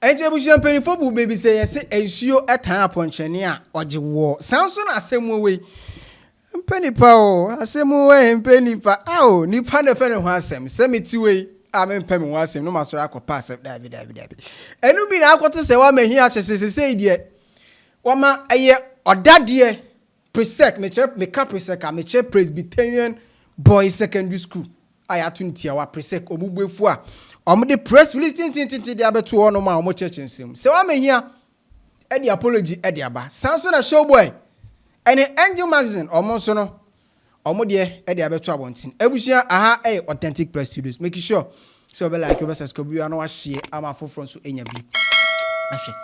Eje bushia penifo bu baby say yes ensuo etan aponchene a oje wo. Sanso na asemu we. Mpenipa o, asemu we mpenipa. Ao, nipa na fe ne ho asem. Se meti we, a me mpem ho asem no masoro akopa asem David. Enu bi na akoto se wa mahi a chesese de. Wa ma eye odade Presec me ka Presec a me che Presbyterian Boys Secondary School. Aya tuntia wa Presec obubuefu a omde press release tintintinti de abeto ho no ma omo church nsem. Se wa mahia e di apology e di aba. Sanso na showboy ene Angel Magazine omo so no omo de e di abeto abontin. Ebusia aha authentic press studios. Make sure so be like you subscribe you na wa share ama foforo so enya bi. Ahwe.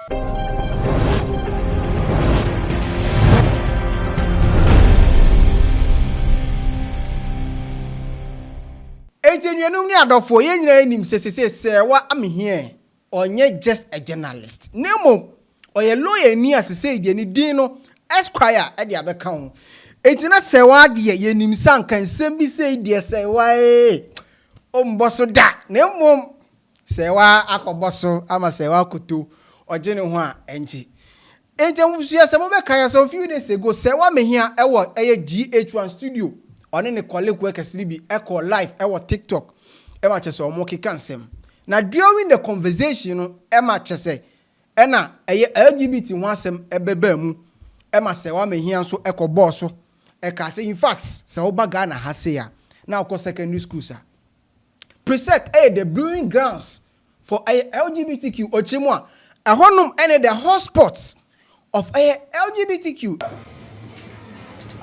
Etenuanum ni adofo ye nyina enim sesese Serwaa Amihere onye just a journalist. Nemo oye lawyer ni asese de ni din no Esquire e de abeka ho. Etina Serwaa de ye nim sanka nsem bi sei de Serwaa omboso da. Nemo Serwaa akoboso ama Serwaa koto oje ne ho a enji. Etembusia se mo be kan so few days ago Serwaa Amihere e wo GH1 studio. One ne colleague workers be echo live ewo TikTok ema chese omo keka nsem na during the conversation no ema chese ena LGBT ho asem ebeba mu ema Serwaa Amihere so echo boss so eka say in fact se oba Ghana ha say ya na akọ secondary school sa Presec the brewing grounds for LGBTQ ochemu a ehonum ene the hotspots of LGBTQ.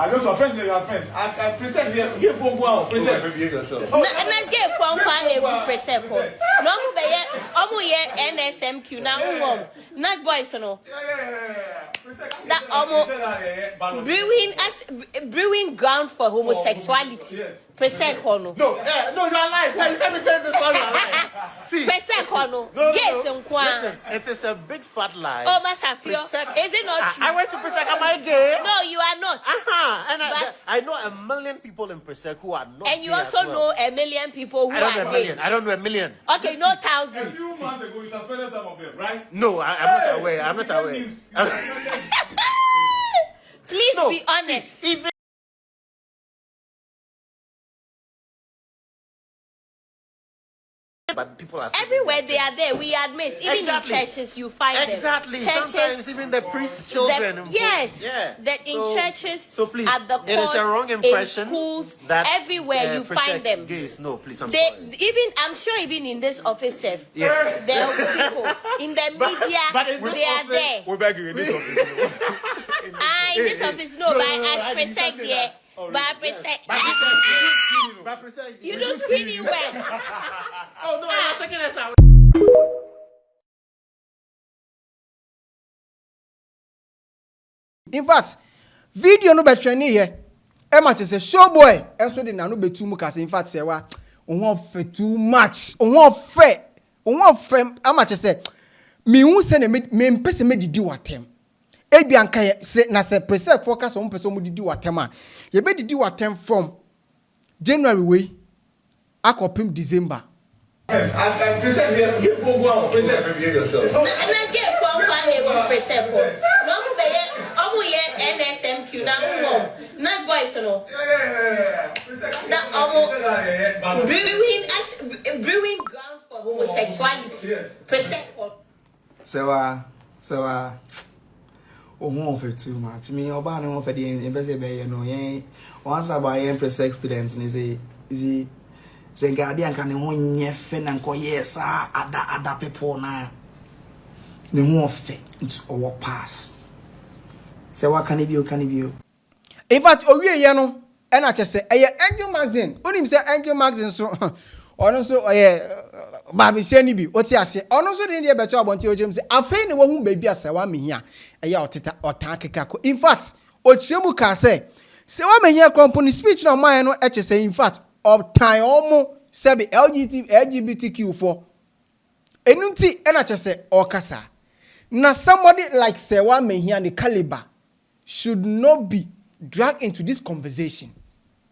I know some friends, you are friends. I present here. Give for one. Present. Yourself. And I give for one present. No, but yeah, NSMQ now. Not boys, no. That almost brewing ground for homosexuality. Presec or no? No, you are lying. You can't be saying this one. See, Presec or no? Yes, it is a big fat lie. Oh, Masafio, is it not true? I went to Presec. Am I gay? No, you are not. And I know a million people in Presec who are not. And you also know a million people who are gay. I don't know a million. Okay, no thousands. A few months ago, you suspended some of them, right? No, I'm not aware. I'm not aware. Please be honest. Even but people are everywhere they are there, we admit. Even exactly. in churches, you find exactly. them. Churches, sometimes even the priest children. Yes. Yeah. That in churches, so please, at the courts, it is a wrong impression in schools, that everywhere you find them. Gays. No, please, I'm they sorry. even I'm sure even in this office, there are people in the media. But in they are there. We're back in this office. In this office, no, but at Presec, there. But Presec, you do screen well. Oh no, I'm taking this out. In fact, video no be training here. Emma say showboy enso de nanu betu mu kase. In fact, Serwaa won fe too much. Won fe Emma say me hu se me mpese me didi watem. Ebi anka se na se Presec focus on person mu didi watem a. Ye be didi watem from January way akopim December. I present here. Give for one. Present. Yourself. And I get one Presec. No, but NSMQ now. Not boys, no. That almost brewing ground for homosexuality. Presec. Serwaa won't for too much. Me, Oba no for the embassy by no yen. Once about yen Presec students, and is he guardian can only fen and call yes, other people now. The more fit into our pass. Serwaa can you? In fact, owie ye no, and I just say, Angel Magazine. Only say Angel Magazine so. Ono so baby seni bi oti ase ono so de beto abonti ojem se afei ne wo hu baby Serwaa Amihere oteta otakeka ko in fact ochiremu ka se Serwaa Amihere company speech no man no eche say in fact of time omo se be LGBTQ for enunti ena che se okasa na somebody like Serwaa Amihere the caliber should not be dragged into this conversation.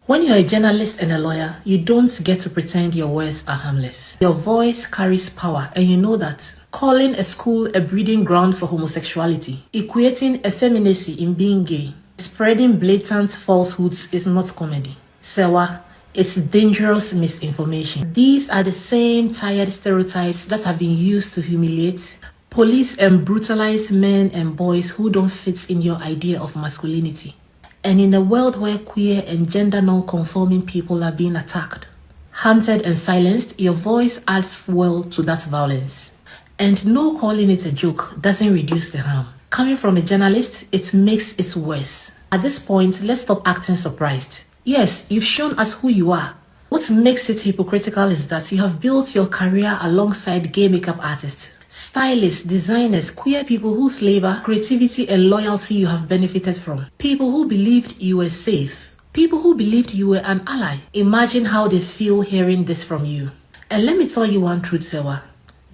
When you're a journalist and a lawyer, you don't get to pretend your words are harmless. Your voice carries power, and you know that calling a school a breeding ground for homosexuality, equating effeminacy in being gay, spreading blatant falsehoods is not comedy. Serwaa, it's dangerous misinformation. These are the same tired stereotypes that have been used to humiliate, police and brutalize men and boys who don't fit in your idea of masculinity. And in a world where queer and gender non-conforming people are being attacked, hunted and silenced, your voice adds fuel to that violence. And no calling it a joke doesn't reduce the harm. Coming from a journalist, it makes it worse. At this point, let's stop acting surprised. Yes, you've shown us who you are. What makes it hypocritical is that you have built your career alongside gay makeup artists, stylists, designers, queer people whose labor, creativity, and loyalty you have benefited from. People who believed you were safe. People who believed you were an ally. Imagine how they feel hearing this from you. And let me tell you one truth, Serwaa.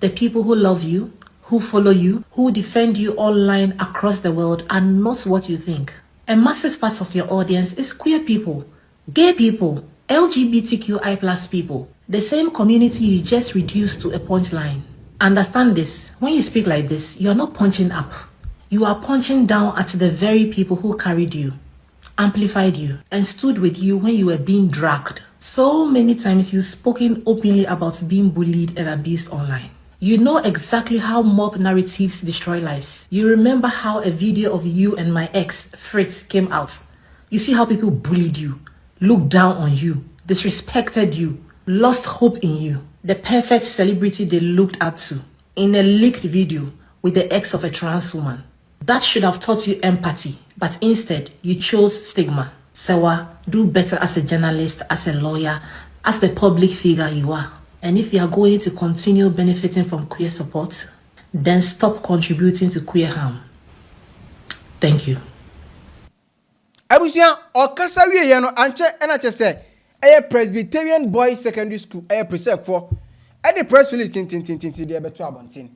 The people who love you, who follow you, who defend you online across the world are not what you think. A massive part of your audience is queer people, gay people, LGBTQI+ people. The same community you just reduced to a punchline. Understand this. When you speak like this, you are not punching up. You are punching down at the very people who carried you, amplified you, and stood with you when you were being dragged. So many times you've spoken openly about being bullied and abused online. You know exactly how mob narratives destroy lives. You remember how a video of you and my ex, Fritz, came out. You see how people bullied you, looked down on you, disrespected you, lost hope in you. The perfect celebrity they looked up to in a leaked video with the ex of a trans woman. That should have taught you empathy, but instead you chose stigma. Serwaa, do better as a journalist, as a lawyer, as the public figure you are. And if you are going to continue benefiting from queer support, then stop contributing to queer harm. Thank you. Abusia okasa wie ye no anche na che say a Presbyterian Boys Secondary School a Presec for and the press release tin dey beto abontin.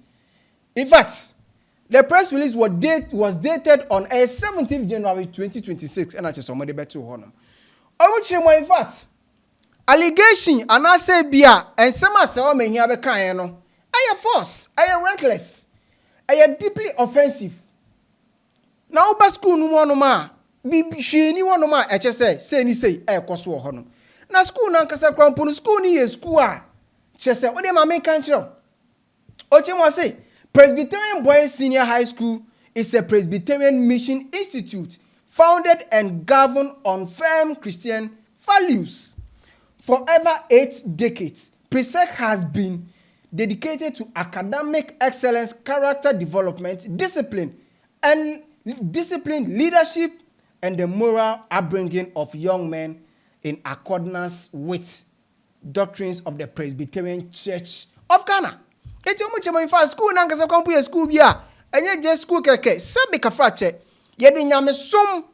In fact, the press release was dated on 17th January 2026 and che somebody beto ho no. Omuchemo in fact allegation anase bia ensema se o mehia be kan no aye false, aye reckless, aye deeply offensive. Na oba school no mo no ma bi hwini wono ma eche say ni say ekoso ho no. Na school na nkasa kwampo no school ni ye school a che say we dey ma men kan kire. Ochemo say Presbyterian Boys Senior High School is a Presbyterian mission institute founded and governed on firm Christian values. For over 8 decades, Presec has been dedicated to academic excellence, character development, discipline, leadership, and the moral upbringing of young men in accordance with doctrines of the Presbyterian Church of Ghana. Eti omu chema in fact school na nkasa kwampo ye school bia enye je school keke sabe ka frache ye de nyame som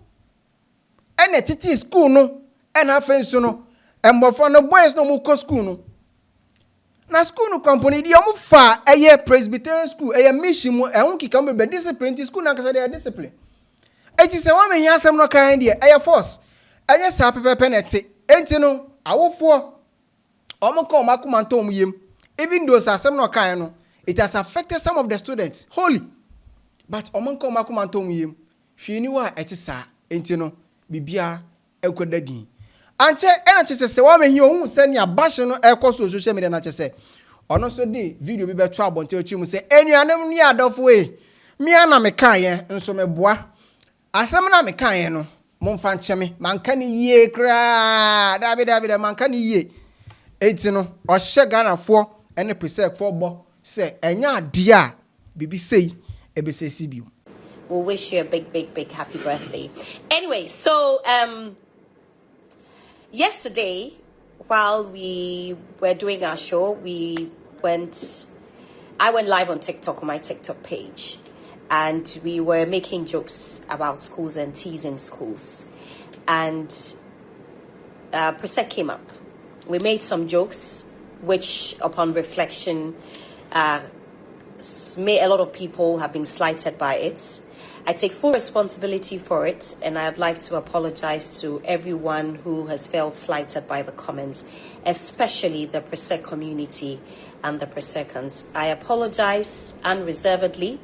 ene titi school no ena afenso no embofo no boys no mu ko school no na school no company di omu fa eye Presbyterian school eye mission mu ehun kika mu be discipline ti school na nkasa de discipline eti se wa mehia asem no kan de eye force enye sa pepepe na ti enti no awofo omu ko makumanto omu yem. Even though some no kind no, it has affected some of the students wholly. But omonko makumanto muyem, hwini wa etisa enti no bibia ekodagi. Anche ena chese se wa mehi ohun se ne abashe no ekoso social media na chese. Ono so di video bi beto abonte ochi mu se enuanem ni adofo e. Mi ana me kan ye nso meboa. Asem na me kan ye no, momfa ncheme, manka ni yie kra. David manka ni yie. Enti no, o hye Ghana and the Presec for bo say enya dia bibi say ebese sibiu. We'll wish you a big happy birthday. Anyway, so yesterday while we were doing our show, I went live on TikTok on my TikTok page, and we were making jokes about schools and teasing schools, and Presec came up. We made some jokes which, upon reflection, a lot of people have been slighted by it. I take full responsibility for it, and I'd like to apologize to everyone who has felt slighted by the comments, especially the Presec community and the Presecans. I apologize unreservedly,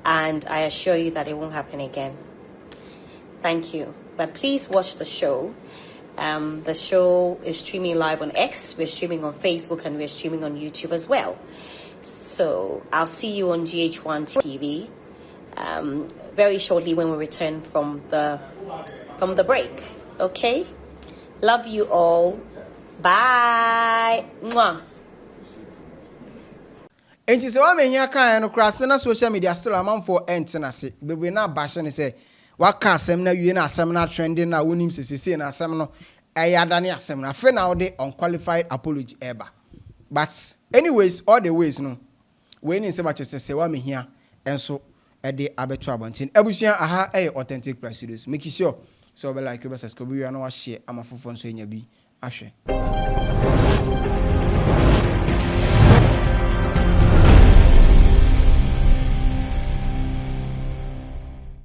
and I assure you that it won't happen again. Thank you. But please watch the show. The show is streaming live on X, we're streaming on Facebook, and we're streaming on YouTube as well. So I'll see you on GH1 TV very shortly when we return from the break. Okay? Love you all. Bye. Mwah. Enti se wa menya kan no krase na social media still amount for entenase bebre na bashe ne say waka asem na wie na asem na trending na wonim sesese na asem no eyada ne asem na fe na wo de unqualified apology eba. But anyways, all the ways no we ni se ba chese wa mehia enso e de abeto abontin abusuan aha authentic press studios make sure so be like you subscribe you na wa share amafofo nso enya bi ahwe.